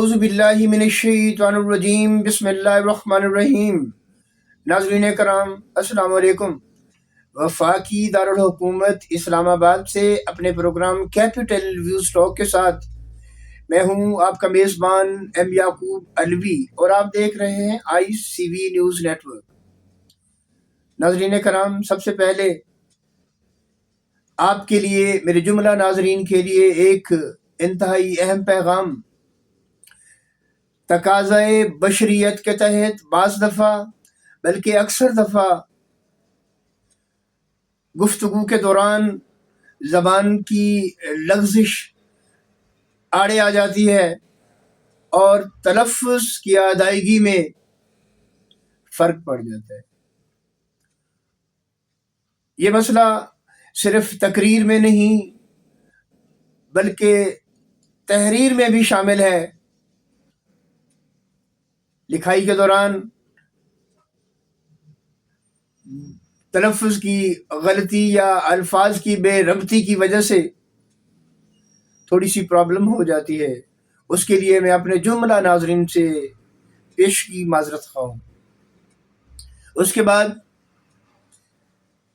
اعوذ باللہ من الشیطان الرجیم بسم اللہ الرحمن الرحیم۔ ناظرین کرام السلام علیکم۔ وفاقی دارالحکومت اسلام آباد سے اپنے پروگرام کیپٹل ویوز ٹاک کے ساتھ میں ہوں آپ کا میزبان ایم یعقوب علوی، اور آپ دیکھ رہے ہیں ICV نیوز نیٹ ورک۔ ناظرین کرام، سب سے پہلے آپ کے لیے، میرے جملہ ناظرین کے لیے ایک انتہائی اہم پیغام۔ تقاضۂ بشریت کے تحت بعض دفعہ بلکہ اکثر دفعہ گفتگو کے دوران زبان کی لغزش آڑے آ جاتی ہے اور تلفظ کی ادائیگی میں فرق پڑ جاتا ہے۔ یہ مسئلہ صرف تقریر میں نہیں بلکہ تحریر میں بھی شامل ہے۔ لکھائی کے دوران تلفظ کی غلطی یا الفاظ کی بے ربطی کی وجہ سے تھوڑی سی پرابلم ہو جاتی ہے۔ اس کے لیے میں اپنے جملہ ناظرین سے پیشگی معذرت خواہ ہوں۔ اس کے بعد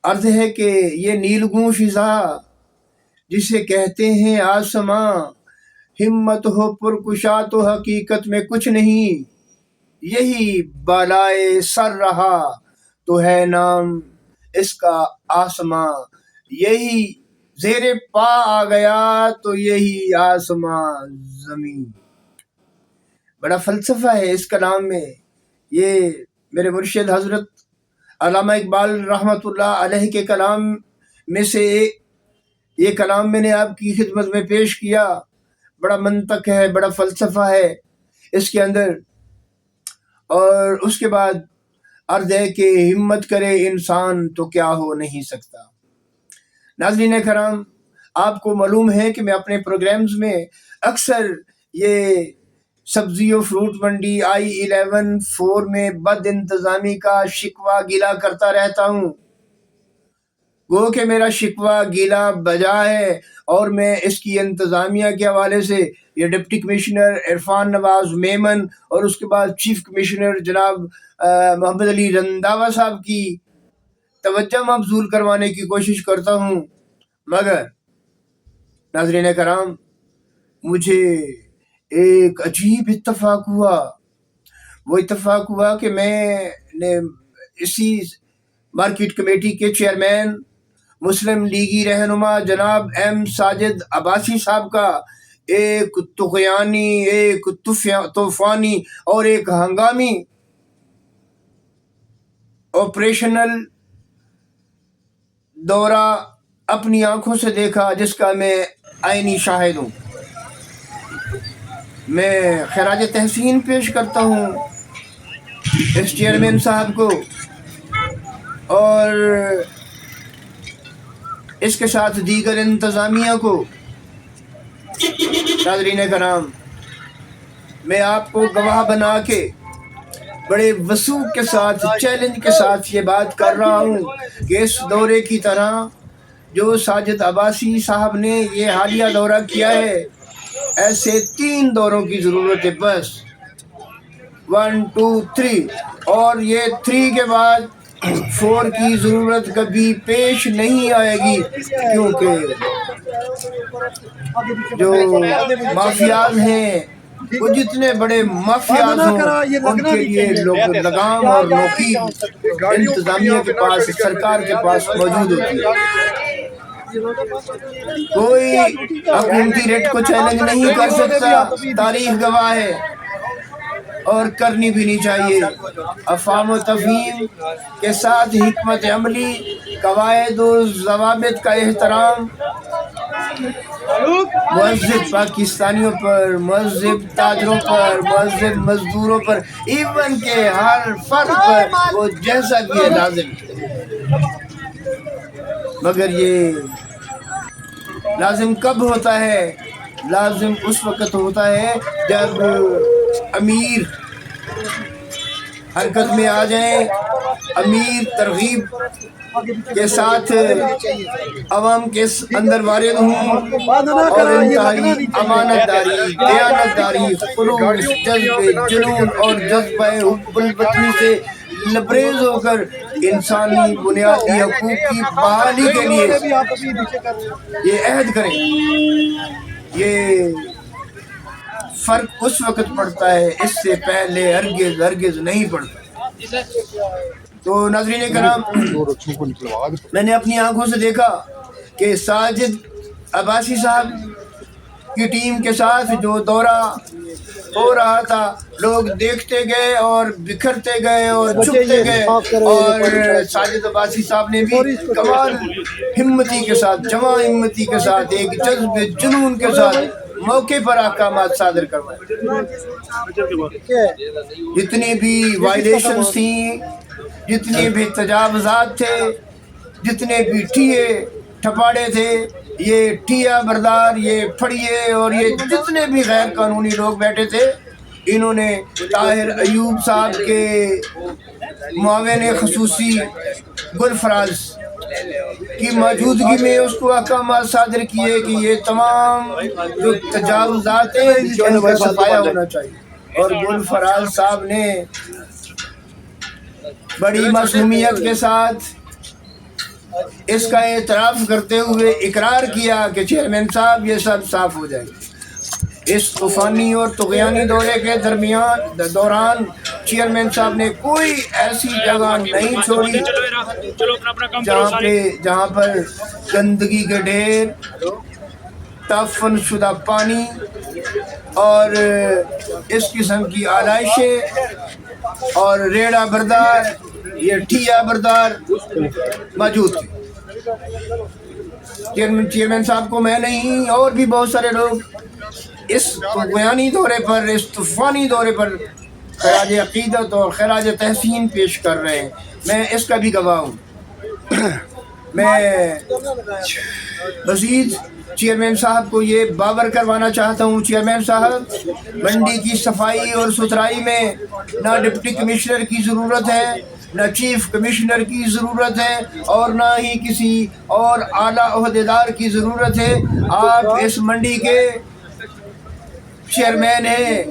عرض ہے کہ یہ نیلگوں فضا جسے کہتے ہیں آسماں، ہمت ہو پرکشا تو حقیقت میں کچھ نہیں، یہی بالائے سر رہا تو ہے نام اس کا آسماں، یہی زیر پا آ گیا تو یہی آسماں زمین۔ بڑا فلسفہ ہے اس کلام میں۔ یہ میرے مرشد حضرت علامہ اقبال رحمۃ اللہ علیہ کے کلام میں سے یہ کلام میں نے آپ کی خدمت میں پیش کیا۔ بڑا منطق ہے، بڑا فلسفہ ہے اس کے اندر۔ اور اس کے بعد عرض ہے کہ ہمت کرے انسان تو کیا ہو نہیں سکتا۔ ناظرین کرام، آپ کو معلوم ہے کہ میں اپنے پروگرامز میں اکثر یہ سبزی و فروٹ منڈی I-11 میں بد انتظامی کا شکوہ گیلا کرتا رہتا ہوں۔ گو کہ میرا شکوہ گیلا بجا ہے، اور میں اس کی انتظامیہ کے حوالے سے یہ ڈپٹی کمشنر عرفان نواز میمن اور اس کے بعد چیف کمشنر جناب محمد علی رنداوا صاحب کی توجہ مبذول کروانے کی کوشش کرتا ہوں، مگر ناظرین کرام مجھے ایک عجیب اتفاق ہوا۔ وہ اتفاق ہوا کہ میں نے اسی مارکیٹ کمیٹی کے چیئرمین مسلم لیگی رہنما جناب ایم ساجد عباسی صاحب کا ایک طغیانی، ایک طوفانی اور ایک ہنگامی آپریشنل دورہ اپنی آنکھوں سے دیکھا، جس کا میں عینی شاہد ہوں۔ میں خراج تحسین پیش کرتا ہوں اس چیئرمین صاحب کو، اور اس کے ساتھ دیگر انتظامیہ کو۔ ناظرین کرام، میں آپ کو گواہ بنا کے بڑے وثوق کے ساتھ، چیلنج کے ساتھ یہ بات کر رہا ہوں کہ اس دورے کی طرح جو ساجد عباسی صاحب نے یہ حالیہ دورہ کیا ہے، ایسے 3 دوروں کی ضرورت ہے بس، 1 2 3، اور یہ 3 کے بعد 4 کی ضرورت کبھی پیش نہیں آئے گی، کیونکہ جو مافیاز ہیں، وہ جتنے بڑے مافیاز ہوں ان کے لیے لگام اور نوکیر انتظامیہ کے پاس، سرکار کے پاس موجود ہوتی ہے۔ کوئی حکومتی ریٹ کو چیلنج نہیں کر سکتا، تاریخ گواہ ہے، اور کرنی بھی نہیں چاہیے۔ افہام و تفہیم کے ساتھ حکمت عملی، قواعد و ضوابط کا احترام، مہذب پاکستانیوں پر، مہذب تاجروں پر، مہذب مزدوروں پر، ایون کہ ہر فرد پر وہ جیسا بھی ہے لازم ہے۔ مگر یہ لازم کب ہوتا ہے؟ لازم اس وقت ہوتا ہے جب امیر حرکت میں آ جائیں امیر ترغیب کے ساتھ عوام کے اندر وارد ہوں اور انتہائی امانت داری، دیانت داری، خلوص، جذب جنون اور جذبہ حب الوطنی سے لبریز ہو کر انسانی بنیادی حقوق کی بحالی کے لیے یہ عہد کریں۔ یہ فرق اس وقت پڑتا ہے، اس سے پہلے ہرگز نہیں پڑتا۔ تو ناظرین کرام، میں نے اپنی آنکھوں سے دیکھا کہ ساجد عباسی صاحب کی ٹیم کے ساتھ جو دورہ ہو رہا تھا، لوگ دیکھتے گئے اور بکھرتے گئے اور چھپتے گئے، اور ساجد عباسی صاحب نے بھی کمال ہمتی کے ساتھ، جمع ہمتی کے ساتھ، ایک جذب جنون کے ساتھ موقع پر احکامات صادر کروائے۔ جتنی بھی وائلیشنز تھیں، جتنے بھی تجاوزات تھے، جتنے بھی ٹھیے ٹھپاڑے تھے، یہ ٹھیا بردار، یہ پھڑیے اور یہ جتنے بھی غیر قانونی لوگ بیٹھے تھے، انہوں نے طاہر ایوب صاحب کے معاون خصوصی گل فراز کی موجودگی میں اس کو احکامات صادر کیے کہ یہ تمام جو تجاوزات ہیں ان کا صفایا ہونا چاہیے۔ اور گل فراز صاحب نے بڑی معصومیت کے ساتھ اس کا اعتراف کرتے ہوئے اقرار کیا کہ چیئرمین صاحب یہ سب صاف ہو جائے گی۔ اس طوفانی اور طغیانی دورے کے دوران چیئرمین صاحب نے کوئی ایسی جگہ نہیں چھوڑی جہاں پر گندگی کے ڈھیر، تعفن شدہ پانی اور اس قسم کی آلائشیں اور ریڑہ بردار، یہ ٹھیا بردار موجود تھے۔ چیئرمین صاحب کو میں نہیں، اور بھی بہت سارے لوگ اس طغیانی دورے پر، اس طوفانی دورے پر خراج عقیدت اور خراج تحسین پیش کر رہے ہیں۔ میں اس کا بھی گواہ ہوں۔ میں مزید چیئرمین صاحب کو یہ باور کروانا چاہتا ہوں، چیئرمین صاحب، منڈی کی صفائی اور ستھرائی میں نہ ڈپٹی کمشنر کی ضرورت ہے، نہ چیف کمشنر کی ضرورت ہے، اور نہ ہی کسی اور اعلیٰ عہدیدار کی ضرورت ہے۔ آپ اس منڈی کے چیئرمین ہیں،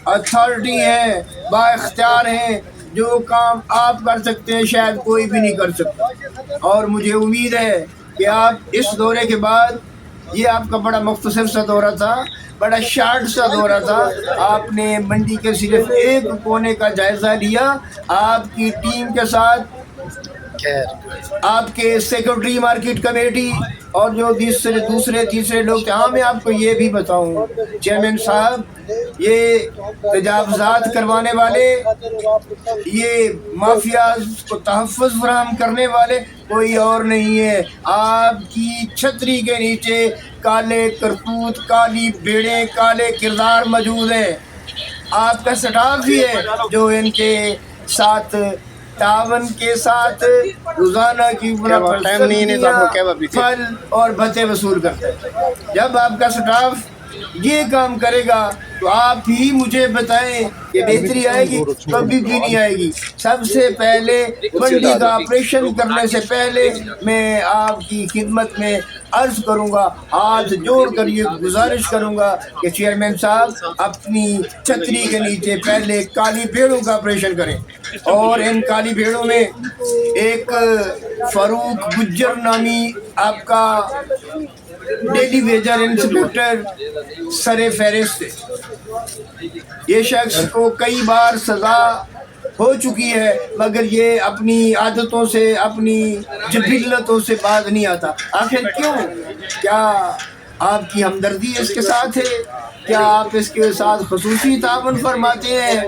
اتھارٹی ہیں، با اختیار ہیں۔ جو کام آپ کر سکتے ہیں شاید کوئی بھی نہیں کر سکتا، اور مجھے امید ہے کہ آپ اس دورے کے بعد، یہ آپ کا بڑا مختصر سا دورہ تھا، بڑا شارٹ سا دورہ تھا، آپ نے منڈی کے صرف ایک کونے کا جائزہ لیا۔ آپ کی ٹیم کے ساتھ آپ کے سیکرٹری مارکیٹ کمیٹی اور جو دوسرے تیسرے لوگ تھے۔ ہاں، میں آپ کو یہ بھی بتاؤں چیئرمین صاحب، یہ تجاوزات کروانے والے، یہ مافیاز کو تحفظ فراہم کرنے والے کوئی اور نہیں ہے۔ آپ کی چھتری کے نیچے کالے کرتوت، کالی بیڑیں، کالے کردار موجود ہیں۔ آپ کا سٹاف ہی ہے جو ان کے ساتھ تعاون کے ساتھ روزانہ کی پھل اور بھتے وصول کرتا ہے۔ جب آپ کا سٹاف یہ کام کرے گا تو آپ ہی مجھے بتائیں کہ بہتری آئے گی؟ کبھی بھی نہیں آئے گی۔ سب سے پہلے منڈی کا آپریشن کرنے سے پہلے میں آپ کی خدمت میں عرض کروں گا، ہاتھ جوڑ کر یہ گزارش کروں گا کہ چیئرمین صاحب اپنی چھتری کے نیچے پہلے کالی بھیڑوں کا آپریشن کریں، اور ان کالی بھیڑوں میں ایک فاروق گجر نامی آپ کا ڈیلی ویجر انسپیکٹر سر فہرست ہے۔ یہ شخص کو کئی بار سزا ہو چکی ہے، مگر یہ اپنی عادتوں سے، اپنی جبلتوں سے باز نہیں آتا۔ آخر کیوں؟ کیا آپ کی ہمدردی اس کے ساتھ ہے؟ کیا آپ اس کے ساتھ خصوصی تعاون فرماتے ہیں؟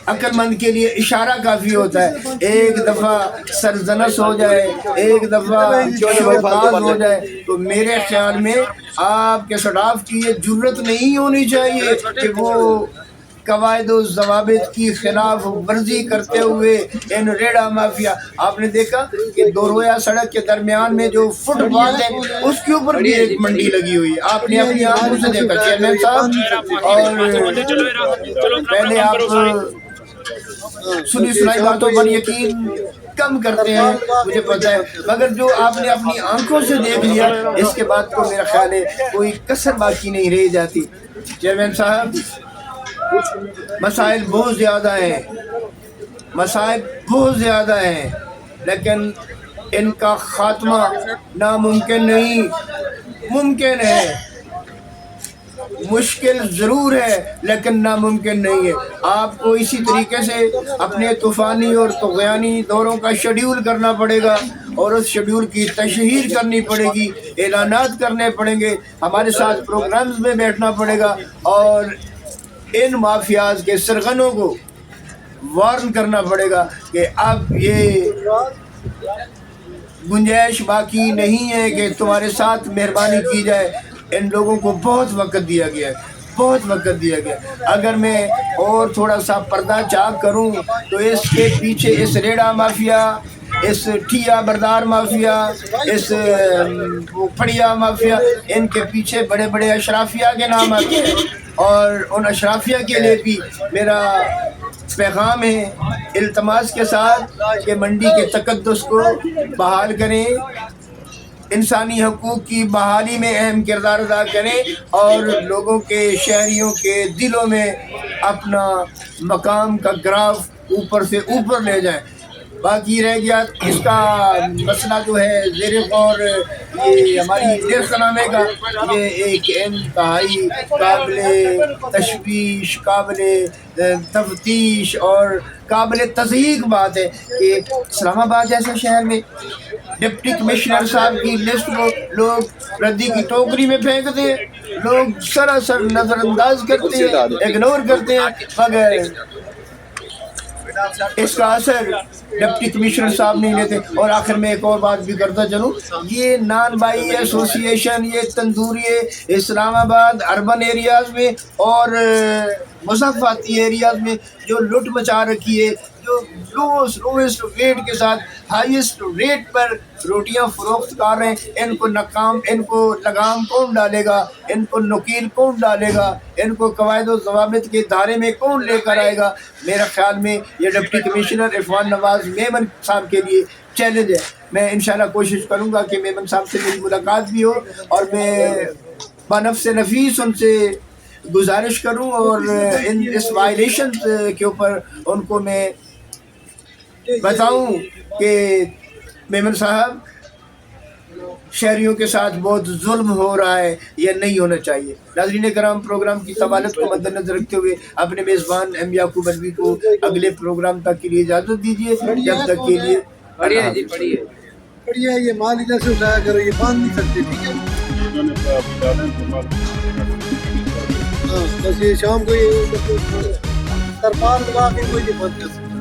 عقل مند کے لیے اشارہ کافی ہوتا ہے۔ ایک دفعہ سرزنش ہو جائے، ایک دفعہ شوکاز ہو جائے، تو میرے خیال میں آپ کے سٹاف کی یہ جرت نہیں ہونی چاہیے کہ وہ قواعد و ضوابط کی خلاف ورزی کرتے ہوئے ان ریڑا مافیا، آپ نے دیکھا کہ دو رویا سڑک کے درمیان میں جو فٹ پاتھ ہے اس کے اوپر بھی ایک منڈی لگی ہوئی ہے، آپ نے اپنی آنکھوں سے دیکھا چیئرمین صاحب۔ اور پہلے آپ سنی سنائی باتوں پر یقین کم کرتے ہیں، مجھے پتہ ہے، مگر جو آپ نے اپنی آنکھوں سے دیکھ لیا اس کے بعد تو میرا خیال ہے کوئی کسر باقی نہیں رہ جاتی۔ چیئرمین صاحب، مسائل بہت زیادہ ہیں، مسائل بہت زیادہ ہیں، لیکن ان کا خاتمہ ناممکن نہیں، ممکن ہے، مشکل ضرور ہے لیکن ناممکن نہیں ہے۔ آپ کو اسی طریقے سے اپنے طوفانی اور طغیانی دوروں کا شیڈیول کرنا پڑے گا، اور اس شیڈیول کی تشہیر کرنی پڑے گی، اعلانات کرنے پڑیں گے، ہمارے ساتھ پروگرامز میں بیٹھنا پڑے گا، اور ان مافیاز کے سرغنوں کو وارن کرنا پڑے گا کہ اب یہ گنجائش باقی نہیں ہے کہ تمہارے ساتھ مہربانی کی جائے۔ ان لوگوں کو بہت وقت دیا گیا ہے، بہت وقت دیا گیا ہے۔ اگر میں اور تھوڑا سا پردہ چاک کروں تو اس کے پیچھے اس ریڑا مافیا، اس ٹھیا بردار مافیا، اس پھڑیا مافیا، ان کے پیچھے بڑے بڑے اشرافیہ کے نام آتے ہیں، اور ان اشرافیہ کے لیے بھی میرا پیغام ہے التماس کے ساتھ کہ منڈی کے تقدس کو بحال کریں، انسانی حقوق کی بحالی میں اہم کردار ادا کریں، اور لوگوں کے، شہریوں کے دلوں میں اپنا مقام کا گراف اوپر سے اوپر لے جائیں۔ باقی رہ گیا اس کا مسئلہ جو ہے زیر غور، یہ ہماری نرخ نامے کا، یہ ایک انتہائی قابل تشویش، قابل تفتیش اور قابل تصدیق بات ہے کہ اسلام آباد جیسے شہر میں ڈپٹی کمشنر صاحب کی لسٹ کو لوگ ردی کی ٹوکری میں پھینکتے ہیں، لوگ سراسر نظر انداز کرتے ہیں، اگنور کرتے ہیں، مگر اس کا اثر ڈپٹی کمشنر صاحب نہیں لیتے۔ اور آخر میں ایک اور بات بھی کرتا چلوں، یہ نان بائی ایسوسی ایشن، یہ تندوری اسلام آباد اربن ایریاز میں اور مضافاتی ایریاز میں جو لٹ مچا رکھی ہے، جو لویسٹ ریٹ کے ساتھ ہائیسٹ ریٹ پر روٹیاں فروخت کر رہے ہیں، ان کو لگام کون ڈالے گا، ان کو نکیل کون ڈالے گا، ان کو قواعد و ضوابط کے دائرے میں کون لے کر آئے گا؟ میرا خیال میں یہ ڈپٹی کمشنر عرفان نواز میمن صاحب کے لیے چیلنج ہے۔ میں انشاءاللہ کوشش کروں گا کہ میمن صاحب سے میری ملاقات بھی ہو، اور میں بنفس نفیس ان سے گزارش کروں، اور اس وائلیشن کے اوپر ان کو میں بتاؤں کہ میمن صاحب، شہریوں کے ساتھ بہت ظلم ہو رہا ہے، یہ نہیں ہونا چاہیے۔ ناظرین کرام، پروگرام کی طوالت کو مد نظر رکھتے ہوئے اپنے میزبان ایم یعقوب ادوی کو اگلے پروگرام تک کے لیے اجازت دیجیے۔ جب تک کے لیے پڑھیے، یہ مال ادھر سے اٹھایا کرو، یہ باندھ نہیں سکتے، ٹھیک ہے؟ ہاں، بس یہ شام کو یہ ترپال لگا کے کوئی نہیں بند کر سکتا۔